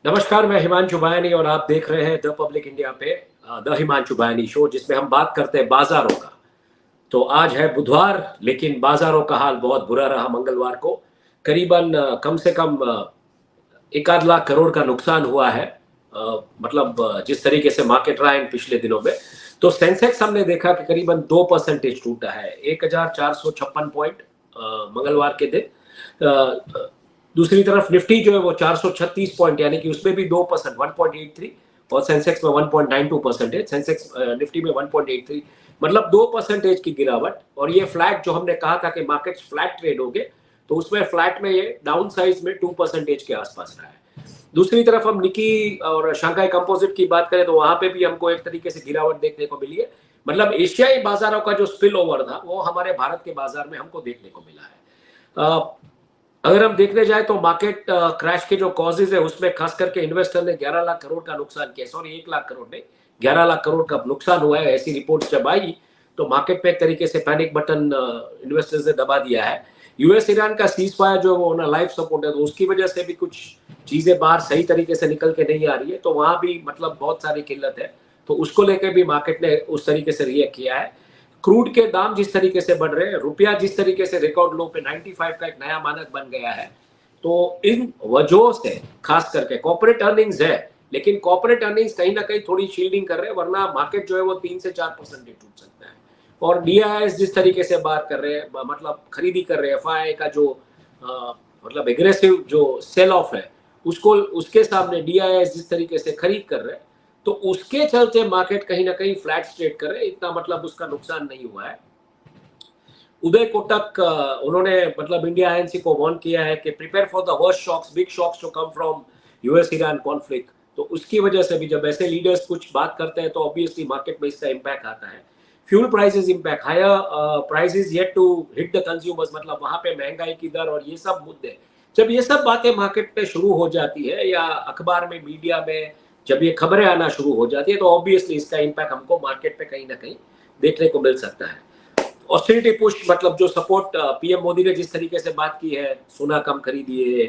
नमस्कार, मैं हिमांशु बयानी और आप देख रहे हैं द पब्लिक इंडिया पे द हिमांशु बयानी शो, जिसमें हम बात करते हैं बाजारों का। तो आज है बुधवार, लेकिन बाजारों का हाल बहुत बुरा रहा मंगलवार को। करीबन कम से कम एक आध लाख करोड़ का नुकसान हुआ है। मतलब जिस तरीके से मार्केट रहा है इन पिछले दिनों में, तो सेंसेक्स हमने देखा कि करीबन 2% टूटा है, 1456 पॉइंट मंगलवार के दिन। दूसरी तरफ निफ्टी जो है वो 436 पॉइंट, यानी कि उसमें भी 2%, 1.83, और सेंसेक्स में 1.92% सेंसेक्स निफ्टी में 1.83, मतलब 2% की गिरावट। और ये फ्लैट जो हमने कहा था कि मार्केट फ्लैट ट्रेड हो गए, तो उसमें फ्लैट में ये डाउन साइज में 2% के आसपास रहा है। दूसरी तरफ हम निकी और शंघाई कंपोजिट की बात करें तो वहां पे भी हमको एक तरीके से गिरावट देखने को मिली है। मतलब एशियाई बाजारों का जो स्पिल ओवर था वो हमारे भारत के बाजार में हमको देखने को मिला है। अगर हम देखने जाए तो मार्केट क्रैश के जो कॉजेज है उसमें खास करके इन्वेस्टर ने 11 लाख करोड़ का नुकसान किया, सॉरी 1 लाख करोड़ नहीं, 11 लाख करोड़ का नुकसान हुआ है। ऐसी रिपोर्ट जब आई तो मार्केट पे एक तरीके से पैनिक बटन इन्वेस्टर्स ने दबा दिया है। यूएस ईरान का सीज फायर जो वो ना लाइफ सपोर्ट है, तो उसकी वजह से भी कुछ चीजें बाहर सही तरीके से निकल के नहीं आ रही है, तो वहां भी मतलब बहुत सारी किल्लत है। तो उसको लेकर भी मार्केट ने उस तरीके से रिएक्ट किया है। क्रूड के दाम जिस तरीके से बढ़ रहे हैं, रुपया जिस तरीके से रिकॉर्ड लो पे 95 का एक नया मानक बन गया है, तो इन वजहों से खास करके कॉर्पोरेट अर्निंग्स है, लेकिन कॉर्पोरेट अर्निंग्स कहीं ना कहीं थोड़ी शील्डिंग कर रहे हैं, वरना मार्केट जो है वो 3 से 4% टूट सकता है। और डीआईएस जिस तरीके से बात कर रहे हैं, मतलब खरीदी कर रहे हैं, एफआई का जो मतलब एग्रेसिव जो सेल ऑफ है, उसको उसके सामने डीआईएस जिस तरीके से खरीद कर रहे हैं, तो उसके चलते मार्केट कहीं ना कहीं फ्लैट स्ट्रेट कर रहे हैं। इतना मतलब उसका नुकसान नहीं हुआ है। उदय कोटक उन्होंने मतलब इंडिया आईएनसी को वार्न किया है कि prepare for the worst shocks, big shocks to come from US Iran conflict. तो उसकी वजह से भी जब ऐसे लीडर्स कुछ बात करते हैं तो ऑब्वियसली मार्केट में इसका इम्पैक्ट आता है। Fuel prices impact, higher prices yet to hit the consumers, मतलब वहां पे महंगाई की दर और ये सब मुद्दे, जब ये सब बातें मार्केट पे शुरू हो जाती है या अखबार में, मीडिया में जब ये खबरें आना शुरू हो जाती है, तो ऑब्वियसली इसका इम्पैक्ट हमको मार्केट पे कहीं ना कहीं देखने को मिल सकता है। ऑस्टेरिटी पुश, मतलब जो सपोर्ट पीएम मोदी ने जिस तरीके से बात की है, सोना कम खरीदिए,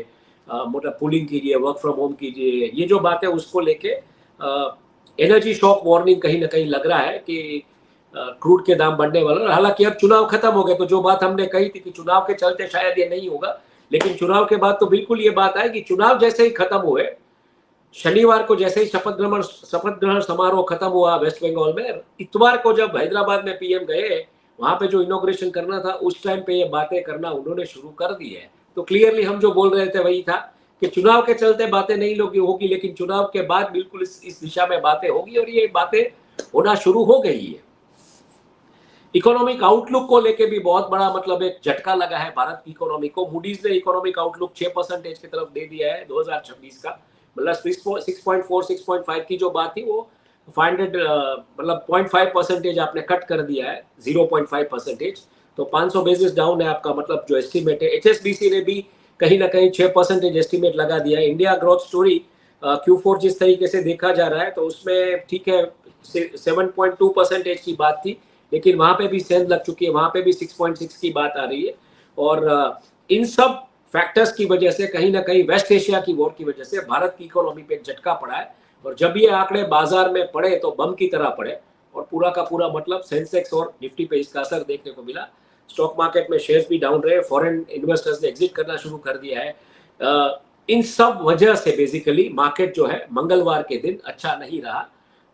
मतलब पुलिंग कीजिए, वर्क फ्रॉम होम कीजिए, ये जो बात है उसको लेके एनर्जी शॉक वार्निंग कहीं ना कहीं लग रहा है कि क्रूड के दाम बढ़ने वाला। हालांकि अब चुनाव खत्म हो गए, तो जो बात हमने कही थी कि चुनाव के चलते शायद ये नहीं होगा, लेकिन चुनाव के बाद तो बिल्कुल ये बात है कि चुनाव जैसे ही खत्म हुए, शनिवार को जैसे ही शपथ ग्रहण समारोह खत्म हुआ वेस्ट बंगाल में, इतवार को जब हैदराबाद में पीएम गए, वहां पे जो इनॉग्रेशन करना था उस टाइम पे ये बातें करना उन्होंने शुरू कर दी है। तो क्लियरली हम जो बोल रहे थे वही था कि चुनाव के चलते बातें नहीं होगी, लेकिन चुनाव के बाद बिल्कुल इस दिशा में बातें होगी, और ये बातें होना शुरू हो गई है। इकोनॉमिक आउटलुक को लेके भी बहुत बड़ा मतलब एक झटका लगा है भारत की इकोनॉमी को। मूडीज ने इकोनॉमिक आउटलुक 6% की तरफ दे दिया है 2026 का। मतलब 6.4 6.5 की जो बात थी वो 500 मतलब 0.5% आपने कट कर दिया है, 0.5%। तो 500 बेसिस डाउन है आपका मतलब जो एस्टिमेट है। एचएसबीसी ने भी कहीं ना कहीं 6% एस्टिमेट लगा दिया है। इंडिया ग्रोथ स्टोरी Q4 जिस तरीके से देखा जा रहा है, तो उसमें ठीक है 7.2% की बात थी, लेकिन वहां पे भी सेंस लग चुकी है, वहां पे भी 6.6 की बात आ रही है। और इन सब फैक्टर्स की वजह से कहीं ना कहीं वेस्ट एशिया की वॉर की वजह से भारत की इकोनॉमी पे एक झटका पड़ा है। और जब ये आंकड़े बाजार में पड़े तो बम की तरह पड़े, और पूरा का पूरा मतलब सेंसेक्स और निफ्टी पे इसका असर देखने को मिला। स्टॉक मार्केट में शेयर्स भी डाउन रहे, फॉरेन इन्वेस्टर्स ने एग्जिट करना शुरू कर दिया है। इन सब वजह से बेसिकली मार्केट जो है मंगलवार के दिन अच्छा नहीं रहा।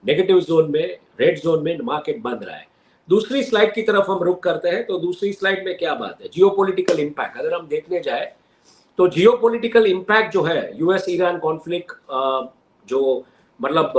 नेगेटिव जोन में, रेड जोन में मार्केट बंद रहा है। दूसरी स्लाइड की तरफ हम रुक करते हैं, तो दूसरी स्लाइड में क्या बात है, जियोपॉलिटिकल इंपैक्ट अगर हम देखने जाए तो जियोपॉलिटिकल इंपैक्ट जो है यूएस ईरान कॉन्फ्लिक्ट, जो मतलब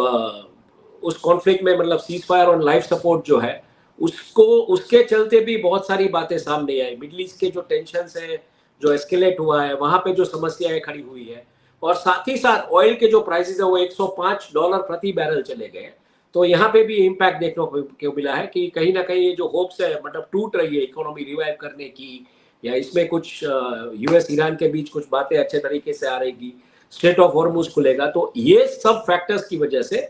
उस कॉन्फ्लिक्ट में मतलब सीज फायर और लाइफ सपोर्ट जो है, उसको उसके चलते भी बहुत सारी बातें सामने आई। मिडिल ईस्ट के जो टेंशन है, जो एस्केलेट हुआ है, वहां पे जो समस्याएं खड़ी हुई है, और साथ ही साथ ऑयल के जो प्राइसेस है वो $105 प्रति बैरल चले गए। तो यहाँ पे भी इम्पैक्ट देखने को मिला है कि कहीं ना कहीं ये जो होप्स है मतलब टूट रही है इकोनॉमी रिवाइव करने की, या इसमें कुछ यूएस ईरान के बीच कुछ बातें अच्छे तरीके से आ रहेगी, स्ट्रेट ऑफ हॉर्मुज खुलेगा, तो ये सब फैक्टर्स की वजह से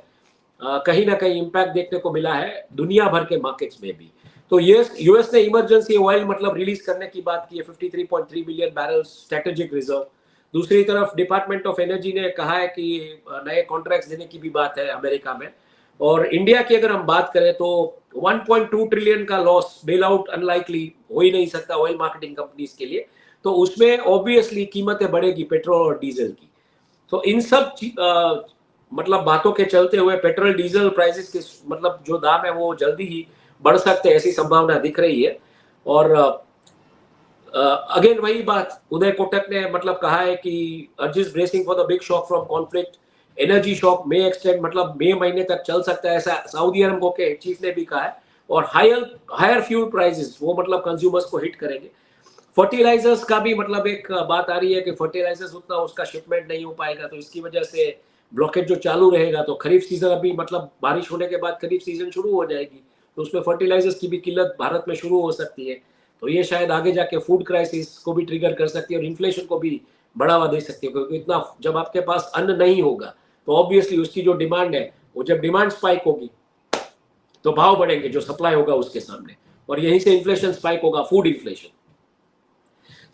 कहीं ना कहीं इम्पैक्ट देखने को मिला है दुनिया भर के मार्केट्स में भी। तो यूएस ने इमरजेंसी ऑयल मतलब रिलीज करने की बात की है, 53.3 बिलियन बैरल स्ट्रेटेजिक रिजर्व। दूसरी तरफ डिपार्टमेंट ऑफ एनर्जी ने कहा है कि नए कॉन्ट्रैक्ट्स देने की भी बात है अमेरिका में। और इंडिया की अगर हम बात करें तो 1.2 ट्रिलियन का लॉस बेल आउट अनलाइकली हो ही नहीं सकता ऑयल मार्केटिंग कंपनीज के लिए। तो उसमें ऑब्वियसली कीमतें बढ़ेगी पेट्रोल और डीजल की। तो इन सब मतलब बातों के चलते हुए पेट्रोल डीजल प्राइसेस के मतलब जो दाम है वो जल्दी ही बढ़ सकते हैं, ऐसी संभावना दिख रही है। और अगेन वही बात उदय कोटक ने मतलब कहा है कि urges bracing for the big shock from conflict, energy shock may extend, मतलब मई महीने तक चल सकता है, ऐसा सऊदी अरब के चीफ ने भी कहा है। और हायर फ्यूल प्राइसेस वो मतलब कंज्यूमर्स को हिट करेंगे। फर्टिलाइजर्स का भी मतलब एक बात आ रही है कि फर्टिलाइजर्स उतना उसका शिपमेंट नहीं हो पाएगा, तो इसकी वजह से ब्लॉकेज जो चालू रहेगा। तो खरीफ सीजन अभी मतलब बारिश होने के बाद खरीफ सीजन शुरू हो जाएगी, तो उसमें फर्टिलाइजर्स की भी किल्लत भारत में शुरू हो सकती है। तो ये शायद आगे जाके फूड क्राइसिस को भी ट्रिगर कर सकती है और इन्फ्लेशन को भी बढ़ावा दे सकती है, क्योंकि इतना जब आपके पास अन्न नहीं होगा तो ऑब्वियसली उसकी जो डिमांड है, वो जब डिमांड स्पाइक होगी तो भाव बढ़ेंगे जो सप्लाई होगा उसके सामने, और यहीं से इन्फ्लेशन स्पाइक होगा, फूड इन्फ्लेशन।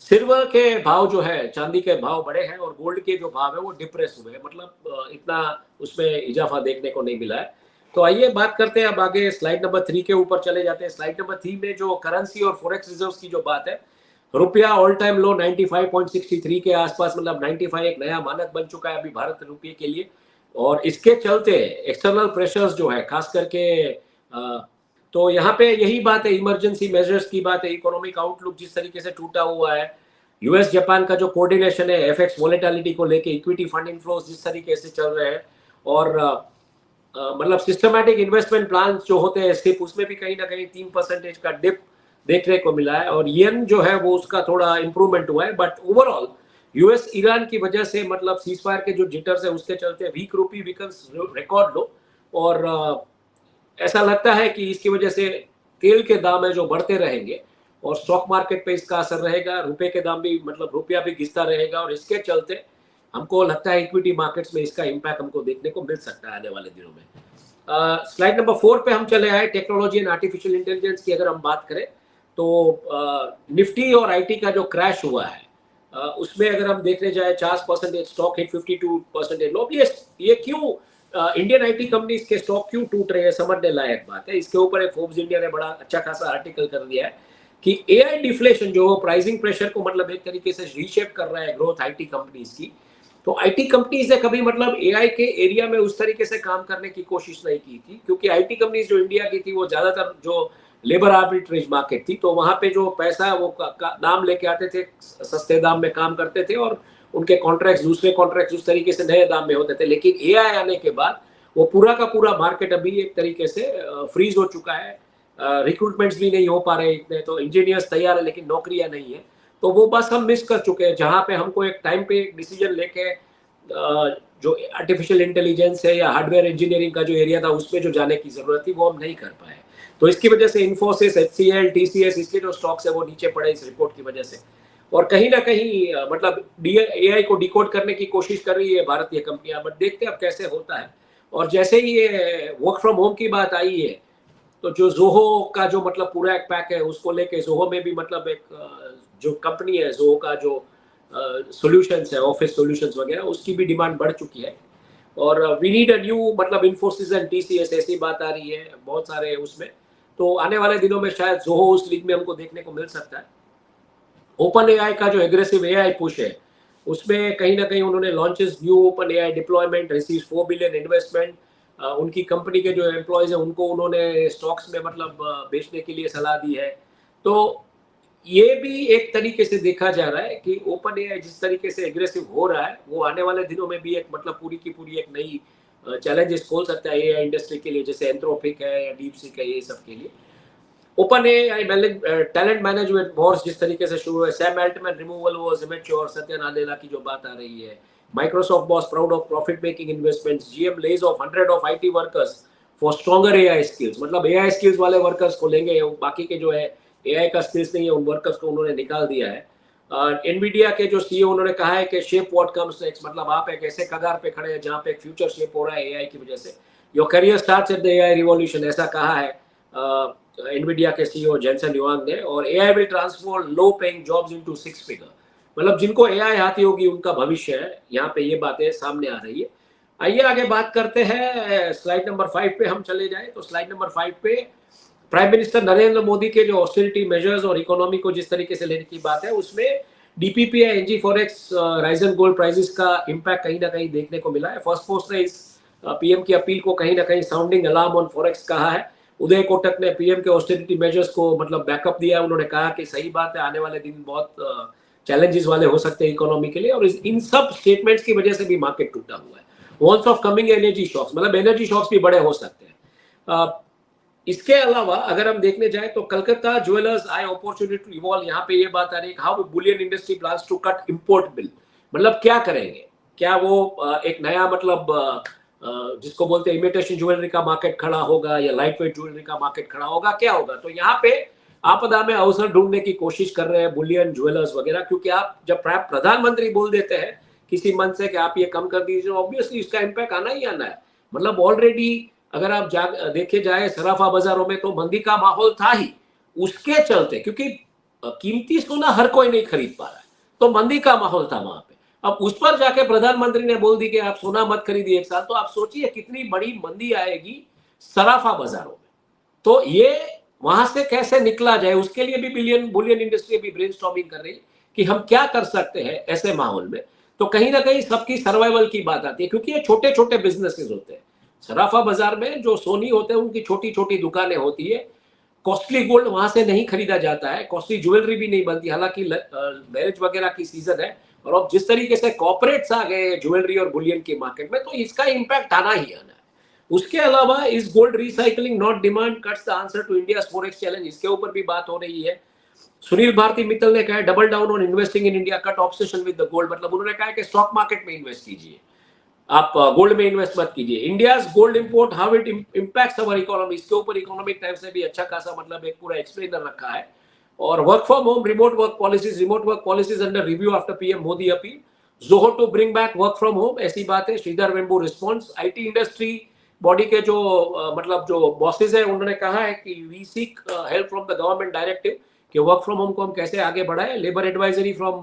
सिल्वर के भाव जो है, चांदी के भाव बढ़े हैं और गोल्ड के जो भाव है वो डिप्रेस हुए हैं, मतलब इतना उसमें इजाफा देखने को नहीं मिला है। तो आइए बात करते हैं अब आगे, स्लाइड नंबर 3 के ऊपर चले जाते हैं। स्लाइड नंबर 3 में जो करेंसी और फॉरेक्स रिजर्व्स की जो बात है, रुपया ऑल टाइम लो 95.63 के आसपास, मतलब 95 एक नया मानक बन चुका है अभी भारत रुपये के लिए। और इसके चलते एक्सटर्नल प्रेशर्स जो है खास करके तो यहाँ पे यही बात है, इमरजेंसी मेजर्स की बात है, इकोनॉमिक आउटलुक जिस तरीके से टूटा हुआ है, यूएस जापान का जो कोऑर्डिनेशन है एफएक्स वोलेटिलिटी को लेके, इक्विटी फंड इनफ्लोस जिस तरीके से चल रहे हैं, और मतलब सिस्टमैटिक इन्वेस्टमेंट प्लान जो होते हैं सिर्फ उसमें भी कहीं ना कहीं 3% का डिप देखने को मिला है। और येन जो है वो उसका थोड़ा इंप्रूवमेंट हुआ है, बट ओवरऑल यूएस ईरान की वजह से मतलब सीज फायर के जो जिटर्स है उसके चलते वीक रूपी बिकम्स रिकॉर्ड लो। और ऐसा लगता है कि इसकी वजह से तेल के दाम है जो बढ़ते रहेंगे और स्टॉक मार्केट पे इसका असर रहेगा, रुपए के दाम भी मतलब रुपया भी घिसता रहेगा, और इसके चलते हमको लगता है इक्विटी मार्केट्स में इसका इम्पैक्ट हमको देखने को मिल सकता है आने वाले दिनों में। स्लाइड नंबर 4 पे हम चले आए, टेक्नोलॉजी एंड आर्टिफिशियल इंटेलिजेंस की अगर हम बात करें तो निफ्टी और आईटी का जो क्रैश हुआ है उसमें अगर हम देखने जाए 4% स्टॉक हिट, 52% लो। ये क्यों इंडियन आईटी कंपनीज के स्टॉक क्यों टूट रहे हैं, समझने लायक बात है। इसके ऊपर एक फोर्ब्स इंडिया ने बड़ा अच्छा खासा आर्टिकल कर दिया है कि एआई डिफ्लेशन जो प्राइसिंग प्रेशर को मतलब एक तरीके से रीशेप कर रहा है ग्रोथ आईटी कंपनीज की। तो आईटी कंपनीज ने कभी मतलब एआई के एरिया में उस तरीके से काम करने की कोशिश नहीं की थी, क्योंकि आईटी कंपनीज जो इंडिया की थी वो ज्यादातर जो लेबर आर्बिट्रेज मार्केट थी, तो वहां पे जो पैसा वो नाम लेके आते थे, सस्ते दाम में काम करते थे और उनके कॉन्ट्रैक्ट्स दूसरे कॉन्ट्रैक्ट्स उस तरीके से नए दाम में होते थे। लेकिन एआई आने के बाद वो पूरा का पूरा मार्केट अभी एक तरीके से फ्रीज हो चुका है, रिक्रूटमेंट्स भी नहीं हो पा रहे इतने, तो इंजीनियर्स तैयार है लेकिन नौकरियां नहीं है। तो वो बस हम मिस कर चुके हैं, जहां पे हमको एक टाइम पे डिसीजन लेके जो आर्टिफिशियल इंटेलिजेंस है या हार्डवेयर इंजीनियरिंग का जो एरिया था उसमें जो जाने की जरूरत थी वो हम नहीं कर पाए। तो इसकी वजह से इन्फोसिस, एचसीएल, टीसीएस, इसके जो स्टॉक्स है वो नीचे पड़े इस रिपोर्ट की वजह से। और कहीं ना कहीं मतलब एआई को डिकोड करने की कोशिश कर रही है भारतीय कंपनियां, बट देखते हैं अब कैसे होता है। और जैसे ही ये वर्क फ्रॉम होम की बात आई है तो जो जोहो का जो मतलब पूरा एक पैक है उसको लेके जोहो में भी मतलब एक जो कंपनी है जोहो का जो सॉल्यूशंस है, ऑफिस सॉल्यूशंस वगैरह, उसकी भी डिमांड बढ़ चुकी है। और वी नीड अ न्यू मतलब इन्फोसिस एंड टीसीएस, ऐसी बात आ रही है बहुत सारे उसमें। तो आने वाले दिनों में शायद जोहो उस लीग में हमको देखने को मिल सकता है। ओपन एआई का जो एग्रेसिव एआई पुश है उसमें कहीं ना कहीं उन्होंने launches new open AI deployment receive 4 billion investment, उनकी कंपनी के जो एम्प्लॉयज हैं उनको उन्होंने स्टॉक्स में मतलब बेचने के लिए सलाह दी है। तो ये भी एक तरीके से देखा जा रहा है कि ओपन एआई जिस तरीके से एग्रेसिव हो रहा है वो आने वाले दिनों में भी एक मतलब पूरी की पूरी एक नई चैलेंजेस खोल सकता है एआई इंडस्ट्री के लिए, जैसे एंथ्रोपिक है या डीपसीक है, ये सब के लिए। OpenAI talent management wars जिस तरीके से शुरू है, Sam Altman removal was immature, Satya Nadella की जो बात आ रही है, Microsoft boss proud of profit making investments, GM lays off 100 of IT workers for stronger AI skills, मतलब एआई स्किल्स वाले वर्कर्स को लेंगे, बाकी के जो है एआई का स्किल्स नहीं है उन वर्कर्स को उन्होंने निकाल दिया है। एनवीडिया के जो सीईओ उन्होंने कहा है कि शेप व्हाट कम्स नेक्स्ट, मतलब आप एक ऐसे कगार पे खड़े हैं जहां पे एक फ्यूचर शेप हो रहा है एआई की वजह से, your career starts at the AI revolution, ऐसा कहा है एनवीडिया के सीईओ जेनसन ह्युआंग ने। और AI will transform low paying jobs into 6 figure, मतलब जिनको एआई आती होगी उनका भविष्य है, यहाँ पे ये बातें सामने आ रही है। आइए आगे बात करते हैं, स्लाइड नंबर 5 पे हम चले जाएं। तो स्लाइड नंबर 5 पे प्राइम मिनिस्टर नरेंद्र मोदी के जो ऑस्टेरिटी मेजर्स और इकोनॉमी को जिस तरीके से लेने की बात है, उसमें डीपीपी या NG forex rise and gold prices का इम्पैक्ट कहीं ना कहीं देखने को मिला है। फर्स्ट पोस्ट ने इस पीएम की अपील को कहीं ना कहीं साउंडिंग अलार्म ऑन फॉरेक्स कहा है। उदय कोटक ने पीएम के ऑस्टेरिटी मेजर्स को मतलब बैकअप दिया। उन्होंने कहा कि सही बात है, आने वाले दिन बहुत चैलेंजेस वाले हो सकते हैं इकोनॉमी के लिए, और इन सब स्टेटमेंट्स की वजह से भी मार्केट टूटा हुआ है। Warns of coming energy shocks, मतलब एनर्जी शॉक्स भी बड़े हो सकते हैं। इसके अलावा अगर हम देखने जाए तो Calcutta jewellers eye opportunity to evolve, यहाँ पे ये बात आ रही है how bullion industry plans to cut import bill. मतलब क्या करेंगे, क्या वो एक नया मतलब जिसको बोलते हैं इमिटेशन ज्वेलरी का मार्केट खड़ा होगा या लाइट वेट ज्वेलरी का मार्केट खड़ा होगा, क्या होगा? तो यहाँ पे आपदा में अवसर ढूंढने की कोशिश कर रहे हैं बुलियन ज्वेलर्स वगैरह, क्योंकि आप जब प्रधानमंत्री बोल देते हैं किसी मंच से कि आप ये कम कर दीजिए, ऑब्वियसली इसका इम्पैक्ट आना ही आना है। मतलब ऑलरेडी अगर आप देखे जाए सराफा बाजारों में तो मंदी का माहौल था ही, उसके चलते क्योंकि कीमती सोना हर कोई नहीं खरीद पा रहा है, तो मंदी का माहौल था वहां पे। अब उस पर जाके प्रधानमंत्री ने बोल दी कि आप सोना मत खरीदिए एक साल, तो आप सोचिए कितनी बड़ी मंदी आएगी सराफा बाजारों में। तो ये वहां से कैसे निकला जाए, उसके लिए भी बुलियन इंडस्ट्री भी ब्रेनस्टॉर्मिंग कर रही कि हम क्या कर सकते हैं ऐसे माहौल में। तो कहीं ना कहीं सबकी सर्वाइवल की बात आती है, क्योंकि ये छोटे छोटे बिजनेसेस होते हैं। सराफा बाजार में जो सोनी होते हैं उनकी छोटी छोटी दुकानें होती है। कॉस्टली गोल्ड वहां से नहीं खरीदा जाता है, कॉस्टली ज्वेलरी भी नहीं बनती, हालांकि मैरिज वगैरह की सीजन है। और अब जिस तरीके से कॉर्पोरेट्स आ गए ज्वेलरी और बुलियन के मार्केट में, तो इसका इम्पैक्ट आना ही आना है। उसके अलावा इस gold recycling not demand cuts the answer to India forex challenge, इसके ऊपर भी बात हो रही है। सुनील भारती मित्तल ने कहा double down on investing in India, cut obsession with the gold. मतलब उन्होंने कहा कि स्टॉक मार्केट में इन्वेस्ट कीजिए, आप गोल्ड में इन्वेस्ट मत कीजिए। India's gold import how it impacts our economy, इसके ऊपर इकोनॉमिक टाइम्स ने भी अच्छा खासा मतलब एक पूरा एक्सप्लेनर रखा है। और work from home remote work policies under review after PM Modi appeal, Zoho to bring back work from home, ऐसी बात है। Sridhar Vembu response, IT industry body के जो मतलब जो बॉसेस है उन्होंने कहा है कि we seek help from the government directive कि वर्क फ्रॉम होम को हम कैसे आगे बढ़ाए। Labour advisory from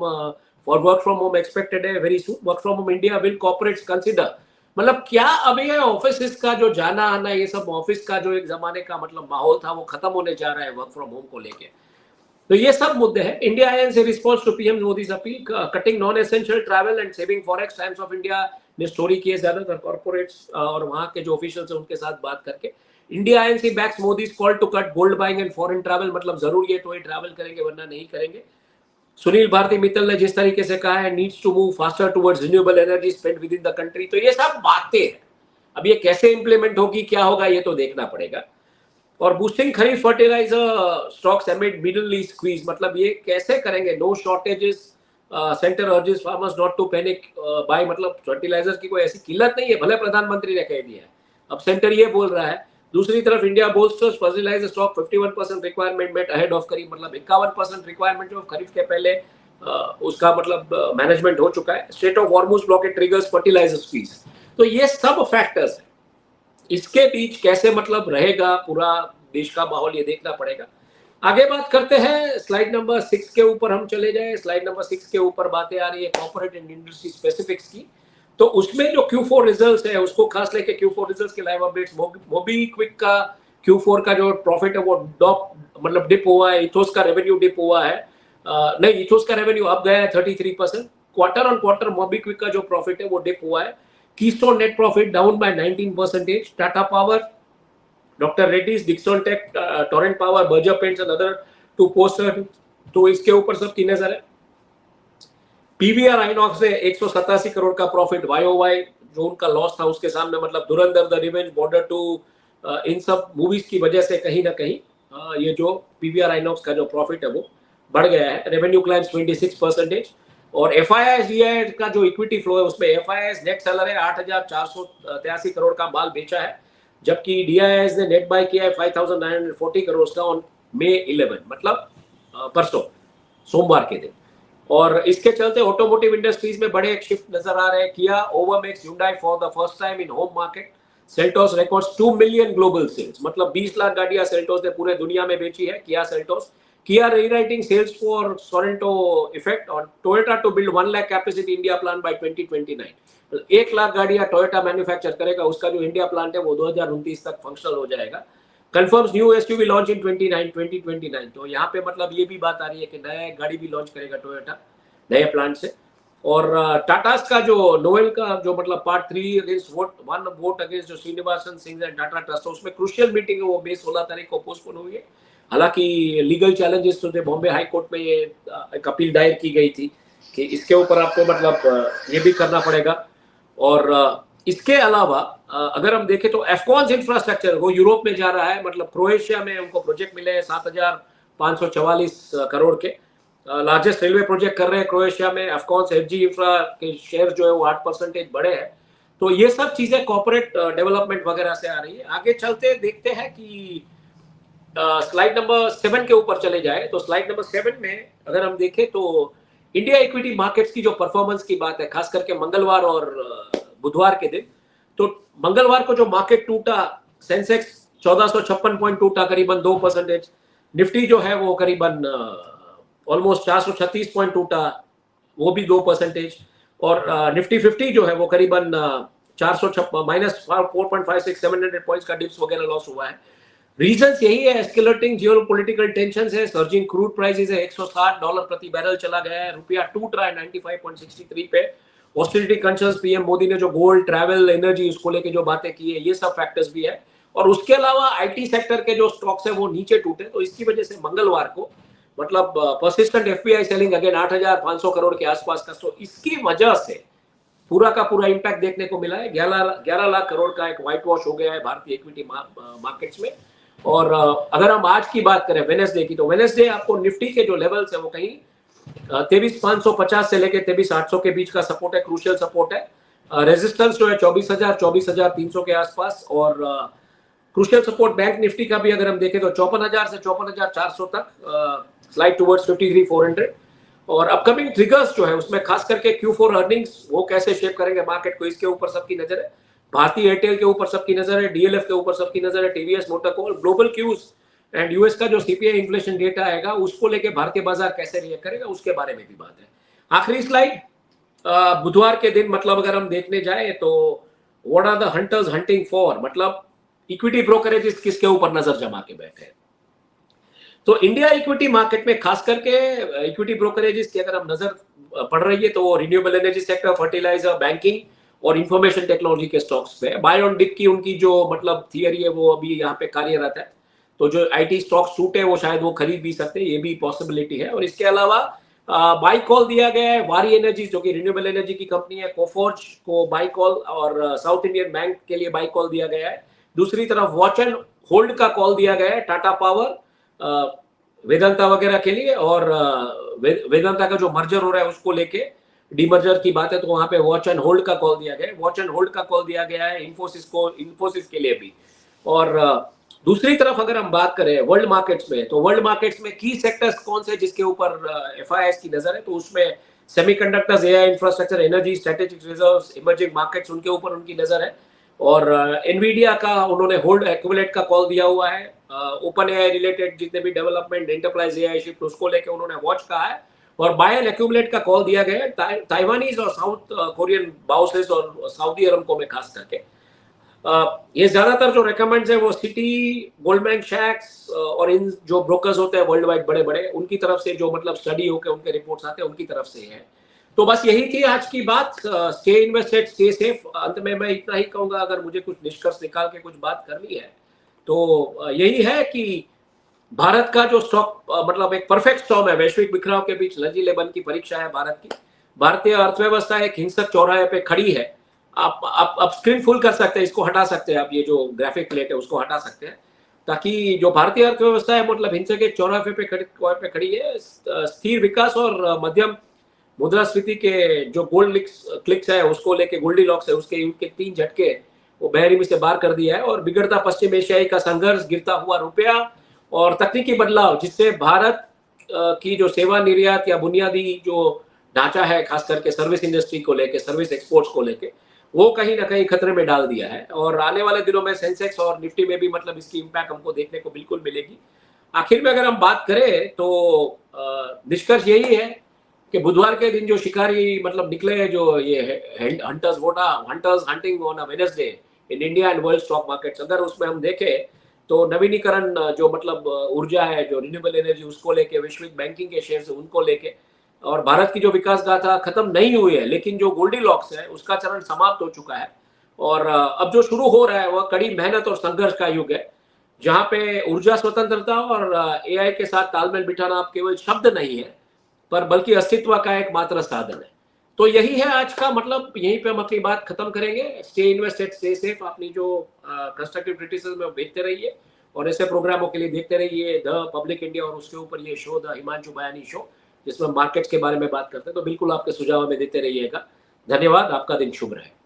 for work from home expected है very soon. Work from home India will corporates consider, मतलब क्या अब ये ऑफिस का जो जाना आना, ये सब ऑफिस का जो एक जमाने का मतलब माहौल था वो खत्म होने जा रहा है वर्क फ्रॉम होम को लेके। तो ये सब मुद्दे हैं। India airlines response to PM Modi's appeal, cutting non essential travel and saving forex. Times of India ने स्टोरी की है ज्यादातर कॉर्पोरेट्स और वहां के जो ऑफिशियल्स हैं उनके साथ बात करके। India INC backs Modi's call to cut gold buying and foreign travel, मतलब जरूर ये तो ये ट्रैवल करेंगे वरना नहीं करेंगे। सुनील भारती मित्तल ने जिस तरीके से कहा है needs to move faster towards renewable energy spend within the country, तो ये सब बातें हैं। अब ये कैसे इंप्लीमेंट होगी, क्या होगा, ये तो देखना पड़ेगा। और boosting kharif fertiliser stocks amid Middle East squeeze, मतलब ये कैसे करेंगे। No shortages, centre urges farmers not to panic buy, मतलब फर्टिलाइजर की कोई ऐसी किल्लत नहीं है, भले प्रधानमंत्री ने कह दिया है, अब सेंटर ये बोल रहा है। दूसरी तरफ India bolsters fertiliser stock 51% requirement met ahead of kharif, मतलब 51% रिक्वायरमेंट जो खरीफ के पहले उसका मतलब मैनेजमेंट हो चुका है। Strait of Hormuz blockade triggers fertiliser squeeze. तो ये सब फैक्टर्स है, इसके बीच कैसे मतलब रहेगा पूरा देश का माहौल, ये देखना पड़ेगा। आगे बात करते हैं, स्लाइड नंबर 6 के ऊपर हम चले जाए। स्लाइड नंबर 6 के ऊपर बातें आ रही है कॉर्पोरेट एंड इंडस्ट्री स्पेसिफिक्स की। तो उसमें जो Q4 रिजल्ट्स है उसको खास लेके Q4 रिजल्ट्स के लाइव अपडेट्स, मोबीक्विक का Q4 का जो प्रॉफिट है वो मतलब डिप हुआ है। इथोस का रेवेन्यू डिप हुआ है, नहीं इथोस का रेवेन्यू अब गया है 33%। क्वार्टर ऑन क्वार्टर मोबीक्विक का जो प्रॉफिट है वो डिप हुआ है। Keystone net profit down by 19%। Tata power, doctor Reddy's, Dixon tech, Torrent power, Berger paints and other to poster, तो इसके ऊपर सबकी नजर है। पीवीआर आइनॉक्स से 187 करोड़ का प्रॉफिट वाईओवाई, जो उनका लॉस था उसके सामने, मतलब धुरंधर, द रिवेंज, बॉर्डर टू, इन सब मूवीज की वजह से कहीं ना कहीं ये जो पीवीआर आइनॉक्स का जो प्रॉफिट है वो बढ़ गया है। Revenue climbs 26%। और एफआईआईएस डीआईएस का जो इक्विटी फ्लो है उसमें एफआईआईएस नेट सेलर है, 8,483 करोड़ का माल बेचा है, जबकि डीआईएस ने नेट बाय किया है 5,940 करोड़ का ऑन May 11, मतलब परसों सोमवार के दिन। और इसके चलते ऑटोमोटिव इंडस्ट्रीज में बड़े एक शिफ्ट नजर आ रहे हैं। Kia overmax Hyundai for the first time in home market. Seltos records 2 million global sales, मतलब 20 लाख गाड़ियां सेल्टोस ने पूरे दुनिया में बेची है। Kia Seltos Kia rewriting sales for Sorento effect on Toyota to build 1 lakh capacity India plant by 2029. 1 lakh गाड़ियां Toyota manufacture करेगा, उसका जो इंडिया प्लांट है वो 2029 तक फंक्शनल हो जाएगा। Confirms new SUV launch in 2029। तो यहाँ पे मतलब ये भी बात आ रही है कि नया गाड़ी भी लॉन्च करेगा टोयोटा नए प्लांट से। और टाटास का जो नोएल का जो मतलब पार्ट 3 अगेंस्ट वोट अगेंस्ट जो श्रीनिवासन सिंह एंड टाटा ट्रस्ट, उसमें क्रूशियल मीटिंग है, वो मई 16 तारीख को पोस्टपोन हुई है। हालांकि लीगल चैलेंजेस तो थे, बॉम्बे हाई कोर्ट में ये एक अपील दायर की गई थी कि इसके ऊपर आपको मतलब ये भी करना पड़ेगा। और इसके अलावा अगर हम देखें तो एफकॉन्स इंफ्रास्ट्रक्चर वो यूरोप में जा रहा है, मतलब क्रोएशिया में उनको प्रोजेक्ट मिले हैं 7,544 करोड़ के, लार्जेस्ट रेलवे प्रोजेक्ट कर रहे हैं क्रोएशिया में। एफकॉन्स एफजी इंफ्रा के शेयर जो है वो 8% बढ़े हैं। तो ये सब चीजें कॉर्पोरेट डेवलपमेंट वगैरह से आ रही है। आगे चलते देखते हैं कि स्लाइड नंबर 7 के ऊपर चले जाए तो स्लाइड नंबर 7 में अगर हम देखें तो इंडिया इक्विटी मार्केट्स की जो परफॉर्मेंस की बात है, खास करके मंगलवार और बुधवार के दिन, तो मंगलवार को जो मार्केट टूटा, सेंसेक्स 1456 पॉइंट टूटा, करीबन 2%। निफ्टी जो है वो करीबन ऑलमोस्ट 436 पॉइंट टूटा, वो भी 2%। और निफ्टी 50 जो है वो करीबन 456 माइनस 4.56 700 पॉइंट्स का डिप्स वगैरह लॉस हुआ है। रीजंस यही है, एस्केलेटिंग जियोपॉलिटिकल टेंशंस है, सर्जिंग क्रूड प्राइसेस है, $160 प्रति बैरल चला गया है, रुपया टूट रहा है 95.63 पे। ऑस्टेरिटी कंसर्न्स, पीएम मोदी ने जो गोल्ड, ट्रैवल, एनर्जी उसको लेके जो बातें की है, ये सब फैक्टर्स भी है। और उसके अलावा आईटी सेक्टर के जो स्टॉक्स है वो नीचे टूटे, तो इसकी वजह से मंगलवार को मतलब persistent FPI selling again 8,500 crore के आसपास का, तो इसकी वजह से पूरा का पूरा इंपैक्ट देखने को मिला है। 11 लाख करोड़ का एक व्हाइट वॉश हो गया है भारतीय इक्विटी मार्केट्स में। और अगर हम आज की बात करें वेडनेसडे की, तो वेडनेसडे आपको निफ्टी के जो लेवल्स है वो कहीं 23,550 से लेके 23,800 के बीच का सपोर्ट है, क्रूशियल सपोर्ट है। रेजिस्टेंस जो है 24,000 24,300 के आसपास। और क्रूशियल सपोर्ट बैंक निफ्टी का भी अगर हम देखें तो 54,000 से 54,400 तक, स्लाइड टुवर्ड्स 53,400। और अपकमिंग ट्रिगर्स जो है उसमें खास करके Q4 अर्निंग्स वो कैसे शेप करेंगे मार्केट को, इसके ऊपर सबकी नजर है। भारतीय एयरटेल के ऊपर सबकी नजर है, डीएलएफ के ऊपर सबकी नजर है, टीवीएस मोटर को, ग्लोबल क्यूज एंड यूएस का जो सीपीआई इन्फ्लेशन डेटा आएगा उसको लेके भारतीय बाजार कैसे रिएक्ट करेगा, उसके बारे में भी बात है। आखिरी स्लाइड, बुधवार के दिन मतलब अगर हम देखने जाए तो what are the hunters hunting for, मतलब इक्विटी ब्रोकरेज किसके ऊपर नजर जमा के बैठे हैं। तो इंडिया इक्विटी मार्केट में खास करके इक्विटी ब्रोकरेजेस की अगर हम नजर पड़ रही है तो renewable energy sector, fertiliser, banking और इंफॉर्मेशन टेक्नोलॉजी के स्टॉक्स पे। बाय ऑन डिप की उनकी जो मतलब थियरी है वो अभी यहाँ पे कार्यरत है, तो जो आईटी स्टॉक्स टूटे वो शायद वो खरीद भी सकते हैं, ये भी पॉसिबिलिटी है। और इसके अलावा बाई कॉल दिया गया है वारी एनर्जी जो कि रिन्यूएबल एनर्जी की कंपनी है, कोफोर्ज को बाई कॉल, और साउथ इंडियन बैंक के लिए बाई कॉल दिया गया है। दूसरी तरफ वॉच एंड होल्ड का कॉल दिया गया है टाटा पावर, वेदांता वगैरह के लिए। और वेदांता का जो मर्जर हो रहा है उसको लेके डीमर्जर की बात है, तो वहां पे वॉच एंड होल्ड का कॉल दिया गया है। वॉच एंड होल्ड का कॉल दिया गया है इन्फोसिस को, इन्फोसिस के लिए भी। और दूसरी तरफ अगर हम बात करें वर्ल्ड मार्केट्स में, तो वर्ल्ड मार्केट्स में की सेक्टर्स कौन से जिसके ऊपर एफआईआईएस की नजर है, तो उसमें semiconductors, AI infrastructure, energy, strategic reserves, emerging markets, उनके ऊपर उनकी नजर है। और एनवीडिया का उन्होंने होल्ड एक्यूमुलेट का कॉल दिया हुआ है। ओपन एआई रिलेटेड जितने भी डेवलपमेंट, एंटरप्राइज एआई शिफ्ट, उसको लेके उन्होंने वॉच कहा है। और बाय एंड एक्यूमुलेट का कॉल दिया गया है ताइवानीज और साउथ कोरियन बाउसेस और सऊदी अरब में खास करके। ये ज्यादातर जो रेकमेंड्स है वो सिटी, गोल्डमैन सैक्स और इन जो ब्रोकर्स होते हैं वर्ल्ड वाइड बड़े बड़े, उनकी तरफ से जो मतलब स्टडी होकर उनके रिपोर्ट्स आते हैं उनकी तरफ से है। तो बस यही थी आज की बात। Stay invested, stay safe. अंत में मैं इतना ही कहूंगा, अगर मुझे कुछ निष्कर्ष निकाल के कुछ बात करनी है तो यही है कि भारत का जो स्टॉक मतलब एक परफेक्ट स्टॉर्म है, वैश्विक बिखराव के बीच लचीलेपन की परीक्षा है भारत की। भारतीय अर्थव्यवस्था एक हिंसक चौराहे पे खड़ी है। आप स्क्रीन फुल कर सकते हैं, इसको हटा सकते हैं, आप ये जो ग्राफिक प्लेट है उसको हटा सकते हैं, ताकि जो भारतीय अर्थव्यवस्था है मतलब हिंसक एक चौराहे पे खड़ी है। स्थिर विकास और मध्यम मुद्रास्फीति के जो गोल्ड क्लिक्स है उसको लेके, गोल्डी लॉक्स है उसके 3 झटके वो बेरहमी से बाहर कर दिया है। और बिगड़ता पश्चिम एशियाई का संघर्ष, गिरता हुआ रुपया और तकनीकी बदलाव जिससे भारत की जो सेवा निर्यात या बुनियादी जो ढांचा है, खास करके सर्विस इंडस्ट्री को लेके, सर्विस एक्सपोर्ट्स को लेके, वो कहीं ना कहीं खतरे में डाल दिया है। और आने वाले दिनों में सेंसेक्स और निफ्टी में भी मतलब इसकी इंपैक्ट हमको देखने को बिल्कुल मिलेगी। आखिर में अगर हम बात करें तो निष्कर्ष यही है कि बुधवार के दिन जो शिकारी मतलब निकले, जो ये hunters hunting on a Wednesday in India and world stock markets, अगर उसमें हम देखें तो नवीनीकरण जो मतलब ऊर्जा है, जो रिन्यूएबल एनर्जी, उसको लेके, वैश्विक बैंकिंग के शेयर उनको लेके, और भारत की जो विकास गाथा खत्म नहीं हुई है, लेकिन जो गोल्डीलॉक्स है उसका चरण समाप्त हो चुका है। और अब जो शुरू हो रहा है वह कड़ी मेहनत और संघर्ष का युग है, जहां पे ऊर्जा स्वतंत्रता और एआई के साथ तालमेल बिठाना अब केवल शब्द नहीं है, पर बल्कि अस्तित्व का एक मात्र साधन है। तो यही है आज का मतलब, यहीं पे हम अपनी बात खत्म करेंगे। Stay invested, stay safe. अपनी जो कंस्ट्रक्टिव क्रिटिसिज्म है भेजते रहिए, और ऐसे प्रोग्रामों के लिए देखते रहिए द पब्लिक इंडिया, और उसके ऊपर ये शो द हिमांशु बयानी शो, जिसमें मार्केट्स के बारे में बात करते हैं। तो बिल्कुल आपके सुझाव हमें देते रहिएगा। धन्यवाद। आपका दिन शुभ रहे।